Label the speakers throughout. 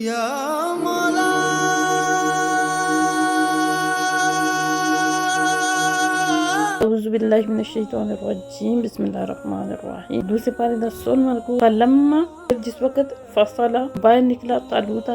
Speaker 1: یا مولا
Speaker 2: اعوذ باللہ من الشیطان الرجیم بسم اللہ الرحمن الرحیم۔ دوسرے پارے دا 16 رکوع۔ فلما، جس وقت فصلا باہر نکلا طالوت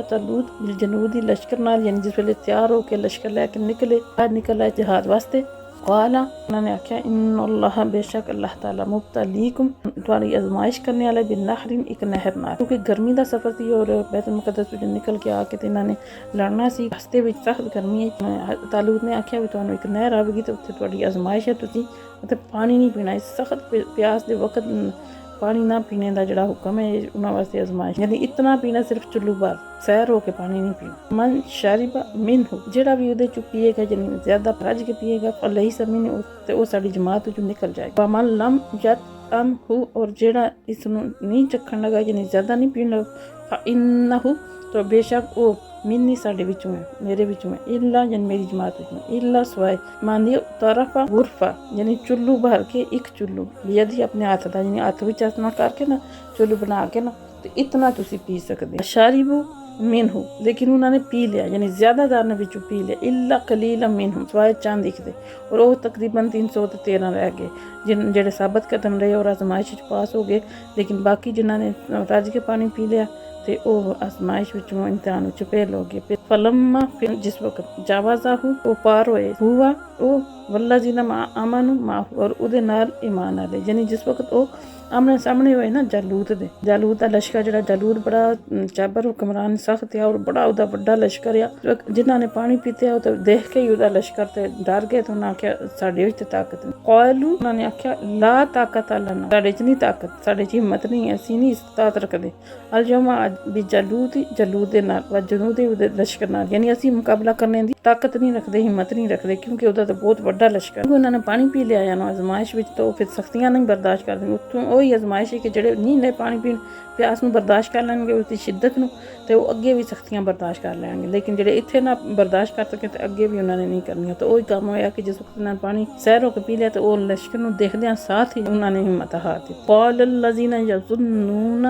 Speaker 2: بالجنود لشکر نال، یعنی جس ویلے تیار ہو کے لشکر لے کے نکلے، باہر نکلا جہاد واسطے، قالا، انہوں نے آکھیا ان اللہ، بے شک اللہ تعالیٰ، مبتلیکم، تمہاری آزمائش کرنے والا، بنہر، ایک نہر نال، کیونکہ گرمی دا سفر تھی اور بیت المقدس وچ نکل کے آ کے تے انہوں نے لڑنا سی، راستے وچ سخت گرمی ہے۔ طالوت نے آکھیا بھی تمہیں ایک نہر آوے گی تے اوتھے تہاڈی آزمائش ہے، تسی اوتھے پانی نہیں پینا، اس سخت پیاس دے وقت پانی نہ پینے دا جڑا حکم ہے انہاں واسطے آزمائش، یعنی اتنا پینا صرف چلو بار سیر ہو کے پانی نہیں پینا۔ من شاربہ منہ، جڑا بھی اودے چ پیے گا، یعنی زیادہ رج کے پیے گا، فلیس منہ، تے او ساڈی جماعت وچوں نکل جائے گا۔ ومن لم یطعمہ، اور جڑا اس نو نہیں چکھن لگا، یعنی زیادہ نہیں پین لگا، فانہ، تو بے شک او منی، ساڈے وچوں ہے، میرے وچوں ہے، الا، یعنی میری جماعت وچوں ہے، الا سوائے ماندی طرف غرفہ، یعنی چلو بھر کے ایک چلو، یدی اپنے ہاتھ دا، یعنی ہاتھ وچ اتنا کر کے نا چلو بنا کے نا، تو اتنا تسی پی سکدے۔ شاربو منہ، لیکن انہوں نے پی لیا، یعنی زیادہ دار نے وچوں پی لیا، الا قلیلا منہ، سوائے چاند دکھدے، اور وہ تقریباً 313 رہ گئے جڑے ثابت قدم رہے اور آزمائش وچ پاس ہو گئے، لیکن باقی جنہاں نے رج کے پانی پی لیا تے او آزمائش وچوں امتحان وچ فیل ہو گئے۔ پھر فلما، پھر جس وقت جاوزہ، وہ پار ہوئے، ہوا او والذین آمنوا معہ، اور اودے نال ایمان والے، یعنی جس وقت او آمنے سامنے ہوئے نا جالوت دے، جالوت دا لشکر، جڑا جالوت بڑا چابر حکمران سخت ہے اور بڑا اودا بڑا لشکر ہے، جنہاں نے پانی پیتے ہے تو دیکھ کے ہی اودا لشکر تے ڈر گئے، تو انہاں آکھیا ساڈے وچ طاقت نہیں، قالوا، انہاں نے آکھیا لا طاقت لنا، ساڈے وچ نہیں طاقت، ساڈے وچ ہمت نہیں ہے، اسی نہیں استطاعت رکھدے، اليوم، بجالوت، جالوت دے نال، وجنود دے لشکر نال، یعنی اسی مقابلہ کرنے دی طاقت نہیں رکھدے، ہمت نہیں رکھدے، کیونکہ اودا تو بہت بڑا لشکر، کیونکہ انہوں نے پانی پی لیا ہے نا آزمائش وچ، تو پھر سختیاں نہیں برداشت کردے، اتوں وہی آزمائش ہے کہ جڑے نہیں لے پانی پین، پیاس نو برداشت کر لیں گے اس دی شدت نو، تے وہ اگے بھی سختیاں برداشت کر لیں گے، لیکن جڑے اتھے نہ برداشت کر سکے تے اگے بھی انہوں نے نہیں کرنی، تو وہی کام ہویا کہ جس وقت انہوں نے پانی سیر ہو کے پی لیا، تو وہ لشکر نو دیکھدیاں ساتھ ہی انہوں نے ہمت ہار دی۔ قال الذین یظنون،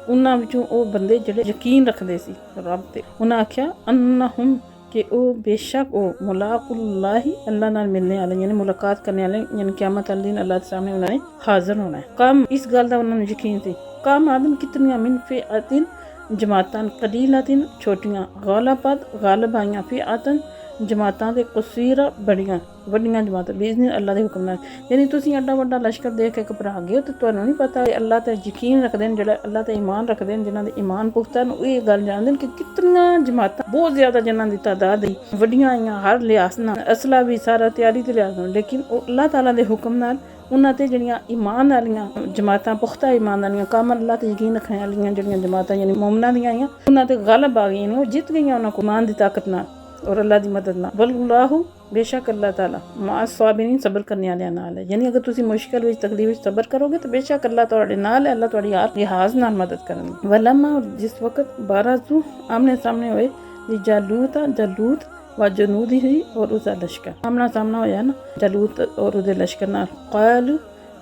Speaker 2: انہاں وچوں او بندے جڑے یقین رکھدے سی رب تے، انہاں آکھیا انہم، کہ او بے شک او ملاق اللہ، اللہ نال ملنے والے، یعنی ملاقات کرنے والے، یعنی قیامت والے دن اللہ کے سامنے انہوں نے حاضر ہونا ہے۔ کم، اس گل دا انہوں نے یقین سی، کم آدم، کتنیاں، من فئتن، جماعتاں، قلیلتن، چھوٹیاں، غالبت، غالب آئیاں، فئتن، جماعتاں دے، قصیرہ، بڑیاں جماعتاں، باذن اللہ دے حکم نال، یعنی تسی ایڈا بڑا لشکر دیکھ کے گھبرا گئے تو تانوں نہیں پتا اللہ تے یقین رکھدے، جڑا اللہ تے ایمان رکھدے، جنہاں دے ایمان پختہ نے، یہ گل جاندے کہ کتنیاں جماعتاں، بہت زیادہ جنہاں دی تعداد ہے، وڈیاں آئیاں ہر لحاظ نال، اسلحہ بھی سارا تیاری تے لحاظ نال، لیکن اللہ تعالیٰ دے حکم نال انہاں تے جڑیاں ایمان والیاں جماعتاں، پختہ ایمان والیاں، کامل اللہ تے یقین رکھنے والیاں جڑیاں جماعتاں، یعنی مومناں دیاں آئیاں، انہاں تے غالب آ گئیاں، وہ جیت گئیاں انہاں کو ایمان دی طاقت نال اور اللہ دی مدد نال۔ واللہ، بے شک اللہ تعالیٰ، مع الصابرین، صبر کرنے والے نال ہے، یعنی اگر تسی مشکل وچ تکلیف وچ صبر کرو گے تو بے شک اللہ تہاڈے نال ہے، اللہ تہاڈی ہر لحاظ نال مدد کرن گے۔ ولما، اور جس وقت بارزو، آمنے سامنے ہوئے، جالوت، جالوت و جنودہ، اور اس دا لشکر، آمنا سامنا ہویا نا جالوت اور اس دے لشکر نال، قال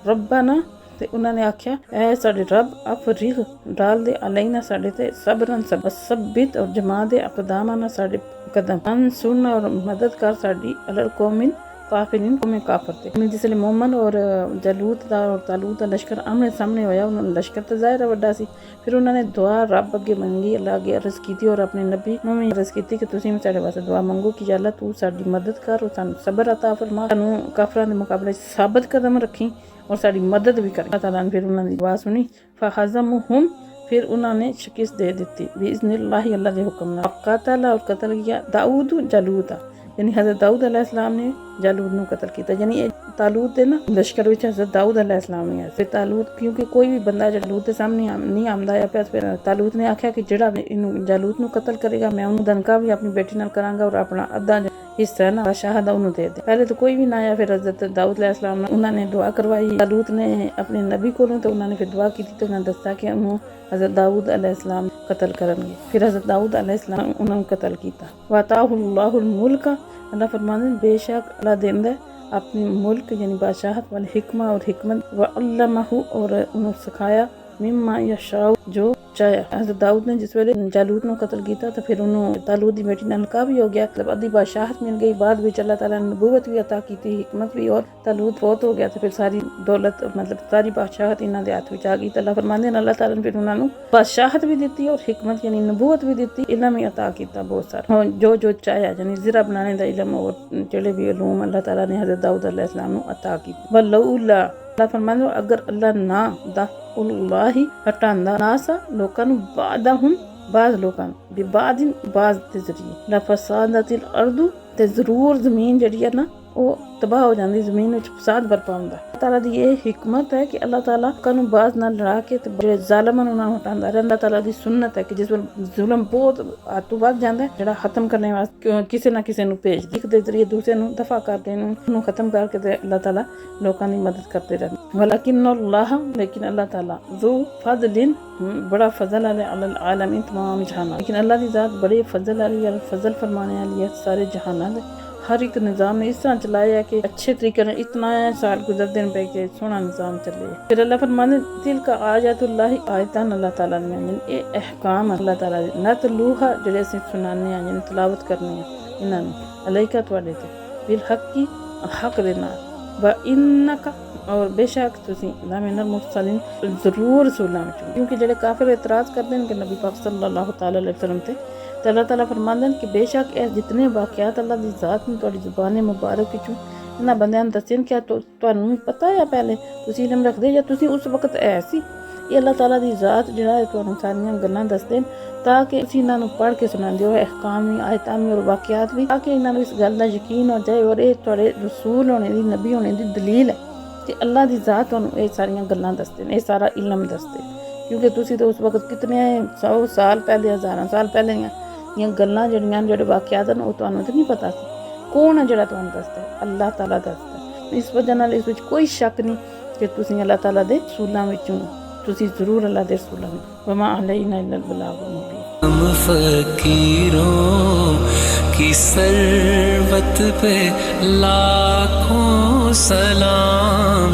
Speaker 2: ربنا، تے انہوں نے آکھیا اے ساڈے رب، افرغ، ڈال دے، علینا، ساڈے تے، صبرن، ثبت، اور جما دے، اقدامنا، ساڈے قدم، انصرنا، اور مدد کر ساڈی، علی القوم کافرین، قوم کافر تے، جس لئے مومن اور جالوت دا اور طالوت دا لشکر آمنے سامنے ہویا، انہوں نے لشکر تے ظاہر وڈا سی، پھر انہوں نے دعا رب اگے منگی، اللہ اگے عرض کیتی، اور اپنے نبی نوں بھی عرض کیتی کہ تسی ساڈے واسطے دعا منگو کہ یا اللہ تو ساڈی مدد کر، اور سانوں صبر عطا فرما، سانوں کافراں دے مقابلے ثابت قدم رکھی، اور ساری مدد بھی کرے۔ اللہ تعالیٰ نے پھر انہوں نے دعا سنی، فہزمہم، پھر انہوں نے شکست دے دیتی، باذن اللہ، اللہ دے حکم نال، قتل، اور قتل کیا، داؤد جالوت، یعنی حضرت داؤد علیہ السلام نے جالوت نو قتل کیتا، یعنی طالوت دے نا لشکر وچ حضرت داؤد علیہ السلام نے ہے، طالوت، کیونکہ کوئی بھی بندہ جالوت دے سامنے نہیں آمدا ہے، پھر طالوت نے آکھیا کہ جڑا جالوت نو قتل کرے گا، میں انہوں دنکا بھی اپنی بیٹی نال کراں گا، اور اپنا ادھا حصہ ہے نا بادشاہ دا انہوں دے دے۔ پہلے تو کوئی بھی نہ آیا، پھر حضرت داؤد علیہ السلام نے انہوں نے دعا کروائی طالوت نے اپنے نبی کولوں، تو انہوں نے پھر دعا کیتی، تو انہوں نے دستا کہ انہوں حضرت داؤد علیہ السلام قتل کرن گے، پھر حضرت داؤد علیہ السلام انہوں نے قتل کیتا۔ وَآتَاهُ اللَّهُ الْمُلْكَ، اللہ فرماندے بے شک اللہ دیندا ہے اپنی ملک، یعنی بادشاہت، والحکمہ، اور حکمت، وعلمہ، اور انہوں سکھایا، مما یشاء، جو چاہیا حضرت داؤد نے جس ویلے جالوت نو قتل کیتا تو پھر انہوں طالوت دی بیٹی نال نکاح بھی ہو گیا، مطلب ادھی بادشاہت مل گئی، بعد وچ اللہ تعالیٰ نے نبوت بھی عطا کیتی، حکمت بھی، اور طالوت فوت ہو گیا تو پھر ساری دولت مطلب ساری بادشاہت انہاں دے ہاتھ وچ آ گئی۔ تو اللہ فرماندے ہیں اللہ تعالیٰ نے پھر انہاں نو بادشاہت بھی دیتی اور حکمت یعنی نبوت بھی دیتی، علم بھی عطا کیتا بہت سارا، جو چاہیا یعنی زرہ بنانے دا علم اور جڑے بھی علوم اللہ تعالیٰ نے حضرت داؤد علیہ السلام نو عطا کیتے۔ ولولا اللہ فرماندے اگر اللہ نہ دا اللہ ہٹاندا ناسا لوکاں نو بعدہم بعض لوکاں بعض دے ذریعے لفسادت الارض تے ضرور زمین جڑی ہے نا وہ تباہ ہو جاندی، زمین وچ فساد برپا ہوندا۔ اللہ تعالیٰ دی یہ حکمت ہے کہ اللہ تعالیٰ کنوں باز نہ لڑا کے تے جڑے ظالمان انہاں نوں ہٹاندا ہے۔ اللہ تعالیٰ دی سنت ہے کہ جس ویل ظلم بہت ہاتھوں ود جاندا ہے جڑا ختم کرنے واسطے کسے نہ کسے نوں بھیج ایک دے ذریعے دوسرے نوں دفع کر کے انہوں ختم کر کے تے اللہ تعالیٰ لوکاں دی مدد کرتے رہندے۔ ولکن اللہ لیکن اللہ تعالیٰ ذو فضل بڑا فضل علی العالمین تمام جہانات، لیکن اللہ دی ذات بڑے فضل علی فضل فرمانے والی ہے سارے جہانات۔ ہر ایک نظام نے اس طرح چلایا ہے کہ اچھے طریقے سے اتنا سال گزرتے ہیں پہ کہ سونا نظام چلے۔ پھر اللہ فرمانے تل کا آیات اللہ آیتان اللہ تعالیٰ نے یعنی اے احکام اللہ تعالیٰ نے نتلوہا جڑے سے سنانے ہیں یعنی تلاوت کرنے ہیں انہاں نے علیکہ تواڈے تے بالحق کی حق دے نال وَإِنَّكَ اور بے شک تسی لَمِنَ الْمُرْسَلِينَ ضرور رسولاں وچوں، کیونکہ جڑے کافر اعتراض کرتے ہیں کہ نبی پاک صلی اللہ تعالی علیہ وسلم تے تو اللہ تعالیٰ فرماندے ہیں کہ بے شک اے جتنے واقعات اللہ دی ذات نے تہاڈی زبان مبارک وچوں انہاں بندیاں نے دسے کیا تانوں پتہ ہے پہلے تسی علم رکھدے یا تسی اس وقت ایسی یہ اللہ تعالیٰ دی ذات جڑا ہے تانوں ساریاں گلاں دسدے تاکہ اسی انہاں نوں پڑھ کے سناندے ہو احکام آیتاں اور واقعات بھی، تاکہ انہاں نوں اس گل دا یقین ہو جائے اور یہ تہاڈے رسول ہونے دی نبی ہونے دی دلیل ہے کہ اللہ دی ذات تانوں یہ ساریاں گلاں دسدے ہیں، یہ سارا علم دسدے، کیونکہ تسی تو اس وقت کتنے 100 سال پہلے 1000 سال پہلے یہ گلاں جڑیاں جڑے واقعات ہیں وہ تانوں تے نہیں پتہ سی، کون ہے جڑا تانوں دسدا ہے؟ اللہ تعالیٰ دسدا ہے۔ اس وجہ نال اس وچ کوئی شک نہیں کہ تسی اللہ تعالیٰ دے رسولاں وچوں تسی ضرور اللہ دے رسولاں وچوں۔ وما علینا الا البلاغ المبین۔
Speaker 1: ہم فقیروں کی ثروت پہ لاکھوں سلام